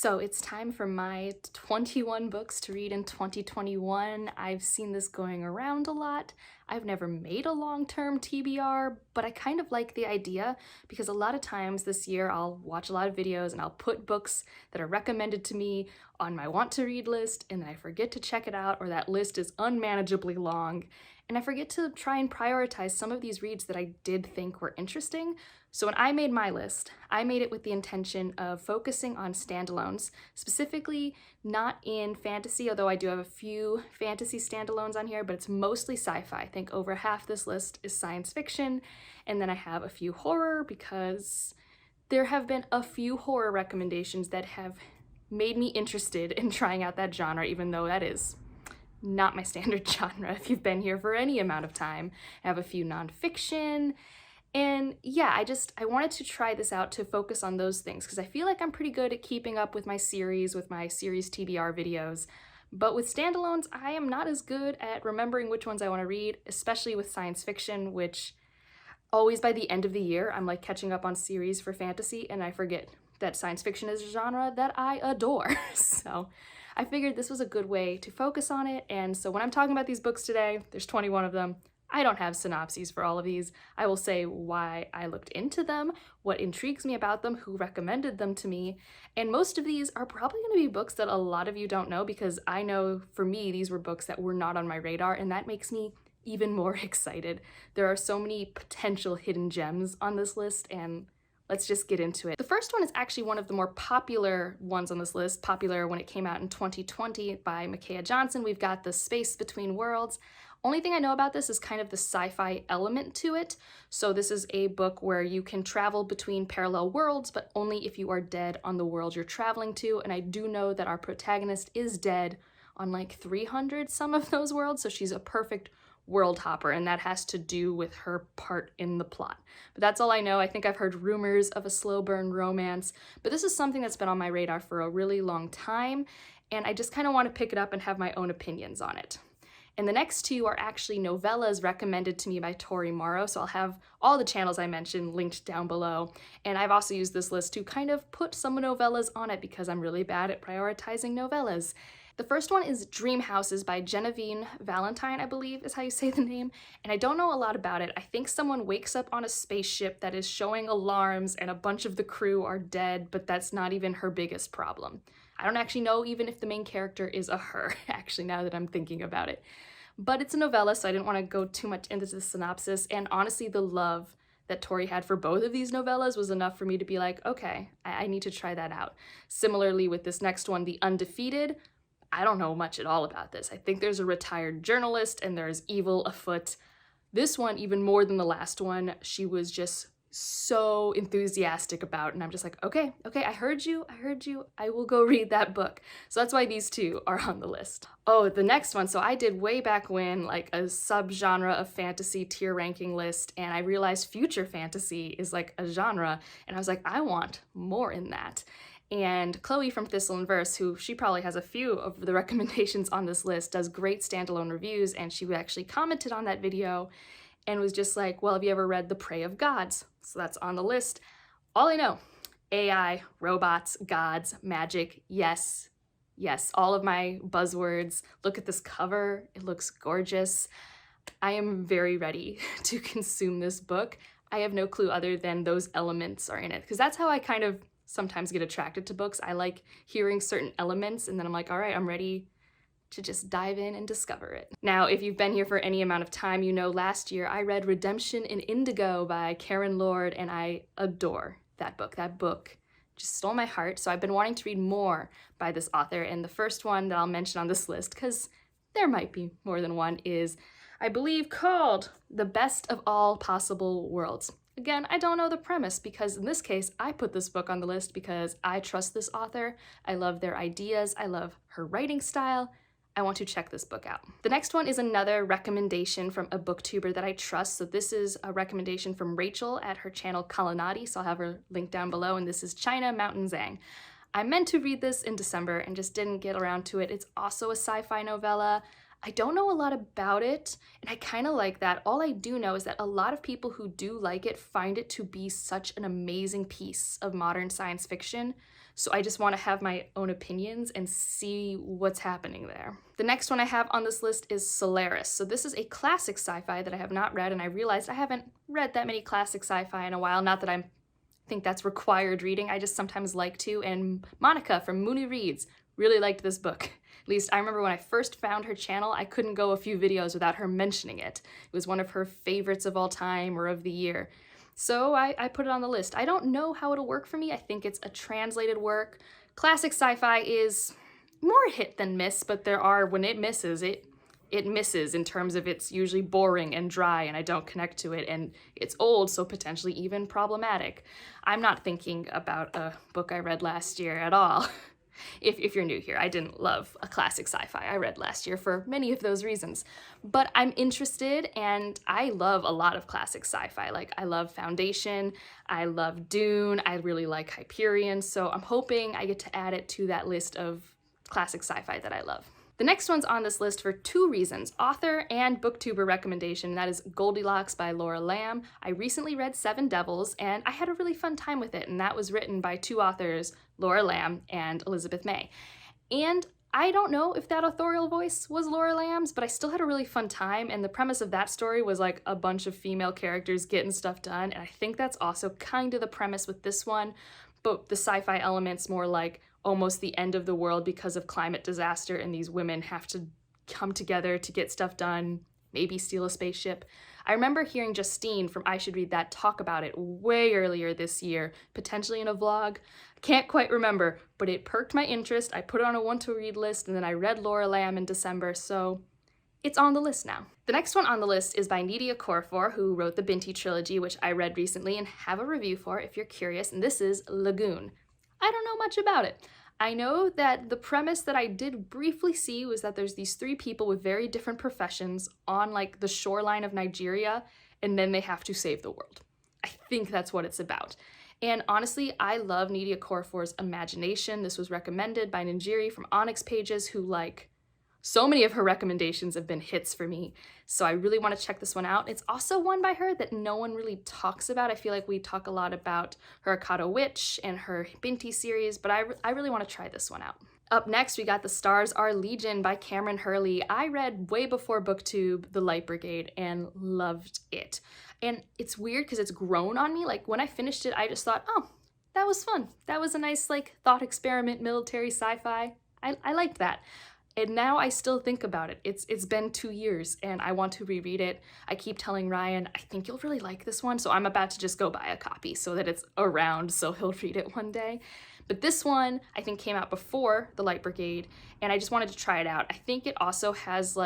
So it's time for my 21 books to read in 2021. I've seen this going around a lot. I've never made a long-term TBR, but I kind of like the idea because a lot of times this year I'll watch a lot of videos and I'll put books that are recommended to me on my want to read list, and then I forget to check it out, or that list is unmanageably long. And I forget to try and prioritize some of these reads that I did think were interesting. So when I made my list, I made it with the intention of focusing on standalones, specifically not in fantasy, although I do have a few fantasy standalones on here, but it's mostly sci-fi. I think over half this list is science fiction, and then I have a few horror because there have been a few horror recommendations that have made me interested in trying out that genre, even though that is not my standard genre if you've been here for any amount of time. I have a few nonfiction, and yeah, I wanted to try this out to focus on those things because I feel like I'm pretty good at keeping up with my series TBR videos. But with standalones, I am not as good at remembering which ones I want to read, especially with science fiction, which always by the end of the year, I'm like catching up on series for fantasy and I forget that science fiction is a genre that I adore. So I figured this was a good way to focus on it. And so when I'm talking about these books today, there's 21 of them. I don't have synopses for all of these. I will say why I looked into them, what intrigues me about them, who recommended them to me, and most of these are probably going to be books that a lot of you don't know because I know for me these were books that were not on my radar, and that makes me even more excited. There are so many potential hidden gems on this list, and let's just get into it. The first one is actually one of the more popular ones on this list, popular when it came out in 2020 by Micaiah Johnson. We've got The Space Between Worlds. Only thing I know about this is kind of the sci-fi element to it. So this is a book where you can travel between parallel worlds, but only if you are dead on the world you're traveling to. And I do know that our protagonist is dead on like 300 some of those worlds, so she's a perfect world hopper, and that has to do with her part in the plot. But that's all I know. I think I've heard rumors of a slow burn romance, but this is something that's been on my radar for a really long time, and I just kind of want to pick it up and have my own opinions on it. And the next two are actually novellas recommended to me by Tori Morrow, so I'll have all the channels I mentioned linked down below. And I've also used this list to kind of put some novellas on it because I'm really bad at prioritizing novellas. The first one is Dream Houses by Genevieve Valentine, I believe is how you say the name, and I don't know a lot about it. I think someone wakes up on a spaceship that is showing alarms and a bunch of the crew are dead, but that's not even her biggest problem. I don't actually know even if the main character is a her, actually, now that I'm thinking about it. But it's a novella, so I didn't want to go too much into the synopsis, and honestly, the love that Tori had for both of these novellas was enough for me to be like, okay, I need to try that out. Similarly with this next one, The Undefeated, I don't know much at all about this. I think there's a retired journalist and there's evil afoot. This one, even more than the last one, she was just so enthusiastic about, and I'm just like, okay, I heard you, I will go read that book. So that's why these two are on the list. Oh, the next one, so I did way back when like a subgenre of fantasy tier ranking list, and I realized future fantasy is like a genre, and I was like, I want more in that. And Chloe from Thistle and Verse, who she probably has a few of the recommendations on this list, does great standalone reviews, and she actually commented on that video and was just like, well, have you ever read The Prey of Gods? So that's on the list. All I know, AI, robots, gods, magic, yes, all of my buzzwords. Look at this cover, it looks gorgeous. I am very ready to consume this book. I have no clue other than those elements are in it, because that's how I kind of sometimes get attracted to books. I like hearing certain elements and then I'm like, all right, I'm ready to just dive in and discover it. Now, if you've been here for any amount of time, you know last year I read Redemption in Indigo by Karen Lord, and I adore that book. That book just stole my heart. So I've been wanting to read more by this author, and the first one that I'll mention on this list, because there might be more than one, is I believe called The Best of All Possible Worlds. Again, I don't know the premise because in this case, I put this book on the list because I trust this author. I love their ideas. I love her writing style. I want to check this book out. The next one is another recommendation from a booktuber that I trust. So this is a recommendation from Rachel at her channel Kalanati. So I'll have her link down below, and this is China Mountain Zhang. I meant to read this in December and just didn't get around to it. It's also a sci-fi novella. I don't know a lot about it, and I kind of like that. All I do know is that a lot of people who do like it find it to be such an amazing piece of modern science fiction. so I just want to have my own opinions and see what's happening there. The next one I have on this list is Solaris. So this is a classic sci-fi that I have not read, and I realized I haven't read that many classic sci-fi in a while. Not that I think that's required reading, I just sometimes like to, and Monica from Mooney Reads really liked this book. At least I remember when I first found her channel, I couldn't go a few videos without her mentioning it. It was one of her favorites of all time or of the year. So I put it on the list. I don't know how it'll work for me. I think it's a translated work. Classic sci-fi is more hit than miss, but when it misses, it misses in terms of it's usually boring and dry and I don't connect to it, and it's old, so potentially even problematic. I'm not thinking about a book I read last year at all. If you're new here, I didn't love a classic sci-fi I read last year for many of those reasons. But I'm interested, and I love a lot of classic sci-fi. Like, I love Foundation, I love Dune, I really like Hyperion, so I'm hoping I get to add it to that list of classic sci-fi that I love. The next one's on this list for two reasons, author and booktuber recommendation, and that is Goldilocks by Laura Lamb. I recently read Seven Devils, and I had a really fun time with it, and that was written by two authors, Laura Lamb and Elizabeth May. And I don't know if that authorial voice was Laura Lamb's, but I still had a really fun time, and the premise of that story was like a bunch of female characters getting stuff done, and I think that's also kind of the premise with this one, but the sci-fi elements more like almost the end of the world because of climate disaster, and these women have to come together to get stuff done, maybe steal a spaceship. I remember hearing Justine from I Should Read That talk about it way earlier this year, potentially in a vlog. I can't quite remember, but it perked my interest. I put it on a want-to-read list, and then I read Laura Lamb in December, so it's on the list now. The next one on the list is by Nnedi Okorafor, who wrote the Binti trilogy, which I read recently and have a review for if you're curious, and this is Lagoon. I don't know much about it. I know that the premise that I did briefly see was that there's these three people with very different professions on like the shoreline of Nigeria, and then they have to save the world. I think that's what it's about. And honestly, I love Nnedi Okorafor's imagination. This was recommended by Ninjiri from Onyx Pages, who so many of her recommendations have been hits for me, so I really want to check this one out. It's also one by her that no one really talks about. I feel like we talk a lot about her Akata Witch and her Binti series, but I really want to try this one out. Up next, we got The Stars Are Legion by Kameron Hurley. I read way before BookTube The Light Brigade and loved it. And it's weird because it's grown on me. Like, when I finished it, I just thought, oh, that was fun. That was a nice thought experiment, military sci-fi. I liked that. And now I still think about it. It's been 2 years and I want to reread it. I keep telling Ryan, I think you'll really like this one, so I'm about to just go buy a copy so that it's around so he'll read it one day. But this one, I think, came out before The Light Brigade, and I just wanted to try it out. I think it also has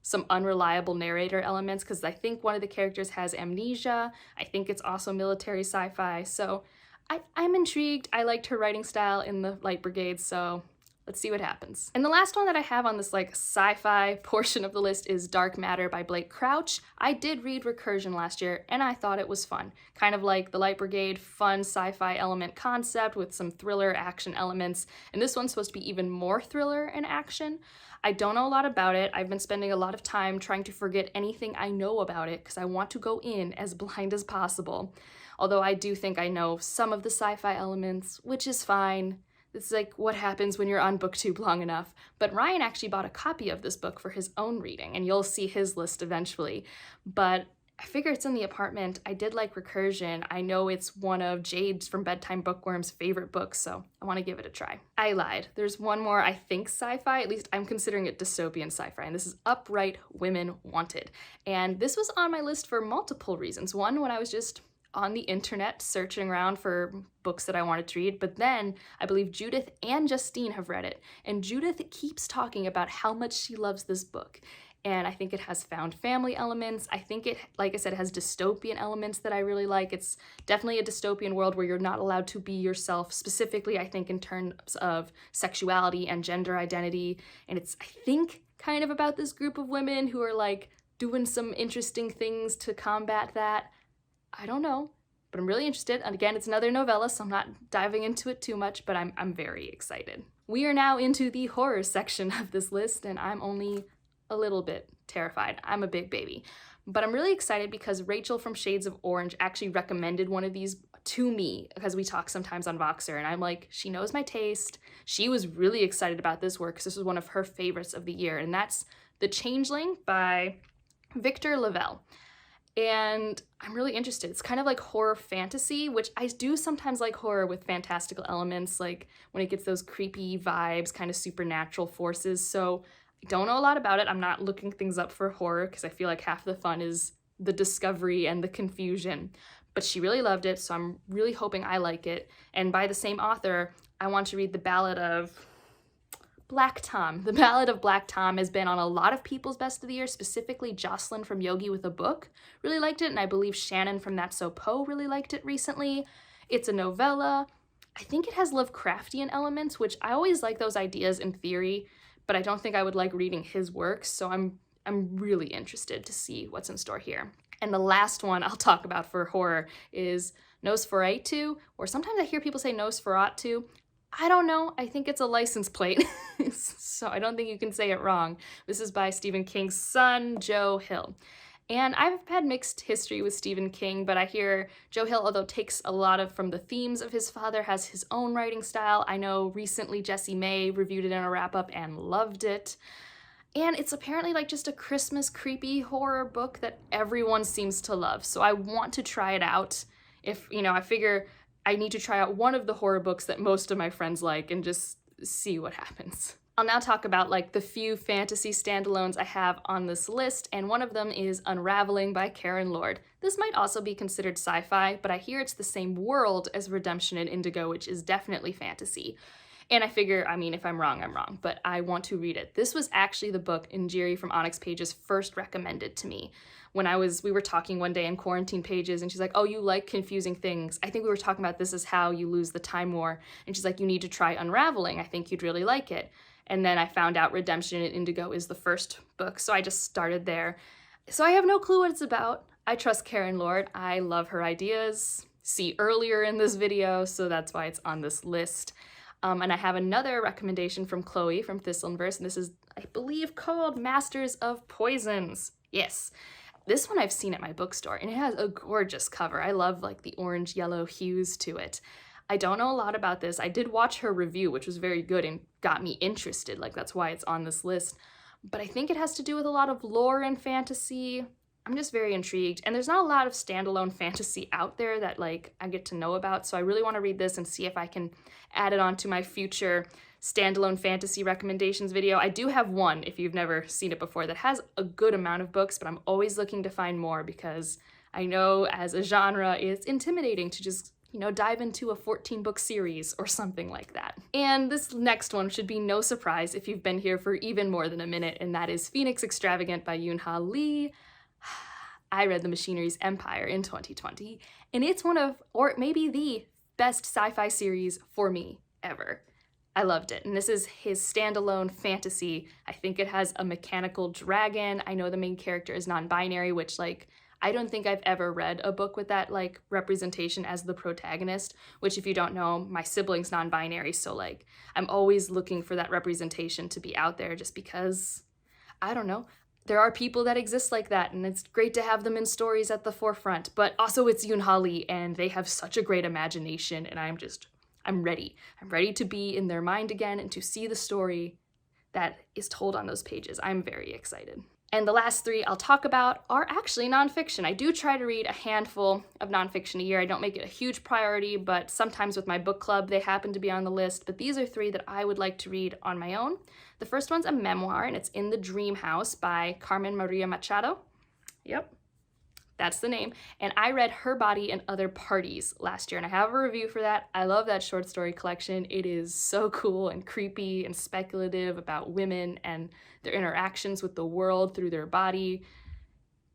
some unreliable narrator elements because I think one of the characters has amnesia. I think it's also military sci-fi, so I'm intrigued. I liked her writing style in The Light Brigade, so let's see what happens. And the last one that I have on this sci-fi portion of the list is Dark Matter by Blake Crouch. I did read Recursion last year and I thought it was fun. Kind of like The Light Brigade, fun sci-fi element concept with some thriller action elements. And this one's supposed to be even more thriller and action. I don't know a lot about it. I've been spending a lot of time trying to forget anything I know about it because I want to go in as blind as possible. Although I do think I know some of the sci-fi elements, which is fine. It's what happens when you're on BookTube long enough. But Ryan actually bought a copy of this book for his own reading, and you'll see his list eventually. But I figure it's in the apartment. I did like Recursion. I know it's one of Jade's from Bedtime Bookworm's favorite books, so I want to give it a try. I lied. There's one more, I think, sci-fi. At least I'm considering it dystopian sci-fi, and this is Upright Women Wanted. And this was on my list for multiple reasons. One, when I was just on the internet searching around for books that I wanted to read, but then I believe Judith and Justine have read it, and Judith keeps talking about how much she loves this book. And I think it has found family elements. I think it, like I said, has dystopian elements that I really like. It's definitely a dystopian world where you're not allowed to be yourself, specifically, I think, in terms of sexuality and gender identity. And it's, I think, kind of about this group of women who are doing some interesting things to combat that. I don't know, but I'm really interested. And again, it's another novella, so I'm not diving into it too much, but I'm very excited. We are now into the horror section of this list, and I'm only a little bit terrified. I'm a big baby. But I'm really excited because Rachel from Shades of Orange actually recommended one of these to me because we talk sometimes on Voxer, and I'm like, she knows my taste. She was really excited about this work because this was one of her favorites of the year, and that's The Changeling by Victor LaValle. And I'm really interested. It's kind of like horror fantasy, which I do sometimes like horror with fantastical elements, like when it gets those creepy vibes, kind of supernatural forces. So I don't know a lot about it. I'm not looking things up for horror because I feel like half the fun is the discovery and the confusion. But she really loved it, so I'm really hoping I like it. And by the same author, I want to read The Ballad of Black Tom. The Ballad of Black Tom has been on a lot of people's best of the year, specifically Jocelyn from Yogi with a Book really liked it, and I believe Shannon from That's So Poe really liked it recently. It's a novella. I think it has Lovecraftian elements, which I always like those ideas in theory, but I don't think I would like reading his works, so I'm really interested to see what's in store here. And the last one I'll talk about for horror is Nosferatu, or sometimes I hear people say Nosferatu. I don't know. I think it's a license plate, so I don't think you can say it wrong. This is by Stephen King's son, Joe Hill. And I've had mixed history with Stephen King, but I hear Joe Hill, although takes a lot from the themes of his father, has his own writing style. I know recently Jessie May reviewed it in a wrap-up and loved it. And it's apparently like just a Christmas creepy horror book that everyone seems to love. So I want to try it out. If, I figure I need to try out one of the horror books that most of my friends like and just see what happens. I'll now talk about like the few fantasy standalones I have on this list, and one of them is Unraveling by Karen Lord. This might also be considered sci-fi, but I hear it's the same world as Redemption and Indigo, which is definitely fantasy. And I figure, if I'm wrong, but I want to read it. This was actually the book Njeri from Onyx Pages first recommended to me. When we were talking one day in Quarantine Pages, and she's like, oh, you like confusing things. I think we were talking about This Is How You Lose the Time War. And she's like, you need to try Unraveling. I think you'd really like it. And then I found out Redemption and Indigo is the first book, so I just started there. So I have no clue what it's about. I trust Karen Lord. I love her ideas. See earlier in this video, so that's why it's on this list. And I have another recommendation from Chloe from Thistleverse, and this is, I believe, called Masters of Poisons. Yes. This one I've seen at my bookstore, and it has a gorgeous cover. I love like the orange-yellow hues to it. I don't know a lot about this. I did watch her review, which was very good and got me interested. Like, that's why it's on this list. But I think it has to do with a lot of lore and fantasy. I'm just very intrigued. And there's not a lot of standalone fantasy out there that like I get to know about. So I really want to read this and see if I can add it on to my future standalone fantasy recommendations video. I do have one, if you've never seen it before, that has a good amount of books, but I'm always looking to find more because I know as a genre it's intimidating to just dive into a 14-book series or something like that. And this next one should be no surprise if you've been here for even more than a minute, and that is Phoenix Extravagant by Yoon-Ha Lee. I read The Machinery's Empire in 2020, and it's one of, or maybe the best sci-fi series for me ever. I loved it, and this is his standalone fantasy. I think it has a mechanical dragon. I know the main character is non-binary, which I don't think I've ever read a book with that representation as the protagonist, which if you don't know, my sibling's non-binary, so I'm always looking for that representation to be out there just because, I don't know, there are people that exist like that, and it's great to have them in stories at the forefront, but also it's Yoon-Ha Lee, and they have such a great imagination, and I'm ready. I'm ready to be in their mind again and to see the story that is told on those pages. I'm very excited. And the last three I'll talk about are actually nonfiction. I do try to read a handful of nonfiction a year. I don't make it a huge priority, but sometimes with my book club, they happen to be on the list. But these are three that I would like to read on my own. The first one's a memoir, and it's In the Dream House by Carmen Maria Machado. Yep, that's the name. And I read Her Body and Other Parties last year, and I have a review for that. I love that short story collection. It is so cool and creepy and speculative about women and their interactions with the world through their body.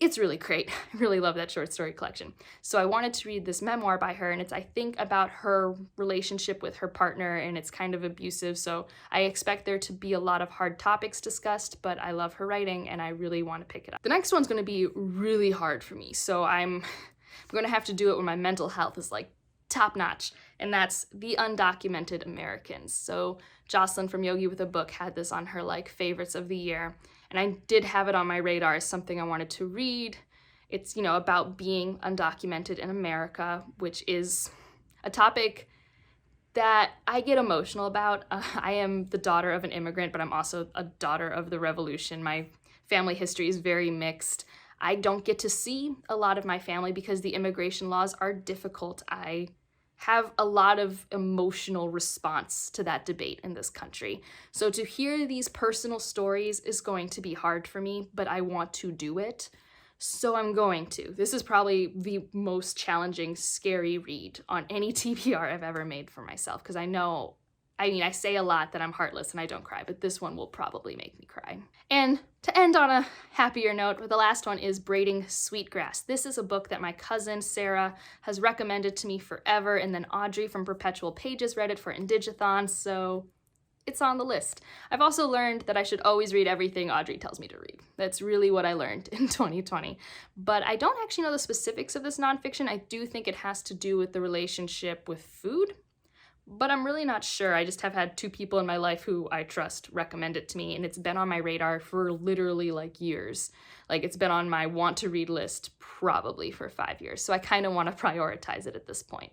It's really great. I really love that short story collection. So I wanted to read this memoir by her, and it's, I think, about her relationship with her partner, and it's kind of abusive, so I expect there to be a lot of hard topics discussed, but I love her writing, and I really want to pick it up. The next one's going to be really hard for me, so I'm going to have to do it when my mental health is top notch, and that's The Undocumented Americans. So Jocelyn from Yogi with a Book had this on her favorites of the year, and I did have it on my radar as something I wanted to read. It's, about being undocumented in America, which is a topic that I get emotional about. I am the daughter of an immigrant, but I'm also a daughter of the revolution. My family history is very mixed. I don't get to see a lot of my family because the immigration laws are difficult. I have a lot of emotional response to that debate in this country. So to hear these personal stories is going to be hard for me, but I want to do it. So I'm going to. This is probably the most challenging, scary read on any TBR I've ever made for myself, because I say a lot that I'm heartless and I don't cry, but this one will probably make me cry. And to end on a happier note, the last one is Braiding Sweetgrass. This is a book that my cousin Sarah has recommended to me forever, and then Audrey from Perpetual Pages read it for Indigathon, so it's on the list. I've also learned that I should always read everything Audrey tells me to read. That's really what I learned in 2020. But I don't actually know the specifics of this nonfiction. I do think it has to do with the relationship with food, but I'm really not sure. I just have had 2 people in my life who I trust recommend it to me, and it's been on my radar for literally like years. Like, it's been on my want to read list probably for 5 years. So I kind of want to prioritize it at this point.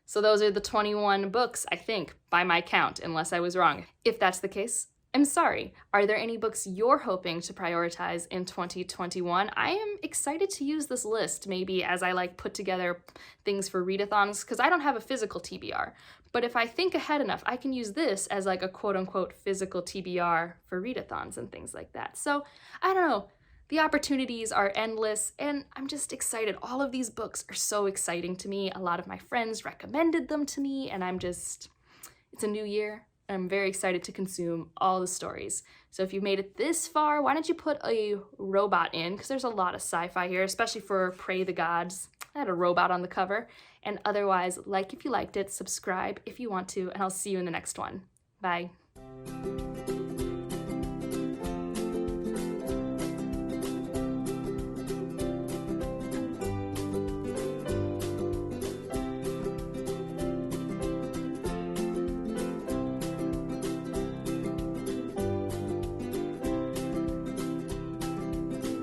So those are the 21 books, I think, by my count, unless I was wrong. If that's the case, I'm sorry. Are there any books you're hoping to prioritize in 2021? I am excited to use this list, maybe as I put together things for readathons, because I don't have a physical TBR. But if I think ahead enough, I can use this as a quote-unquote physical TBR for readathons and things like that. So I don't know. The opportunities are endless, and I'm just excited. All of these books are so exciting to me. A lot of my friends recommended them to me, and it's a new year. I'm very excited to consume all the stories. So if you've made it this far, why don't you put a robot in? Because there's a lot of sci-fi here, especially for Pray the Gods. I had a robot on the cover. And otherwise, like if you liked it, subscribe if you want to, and I'll see you in the next one. Bye.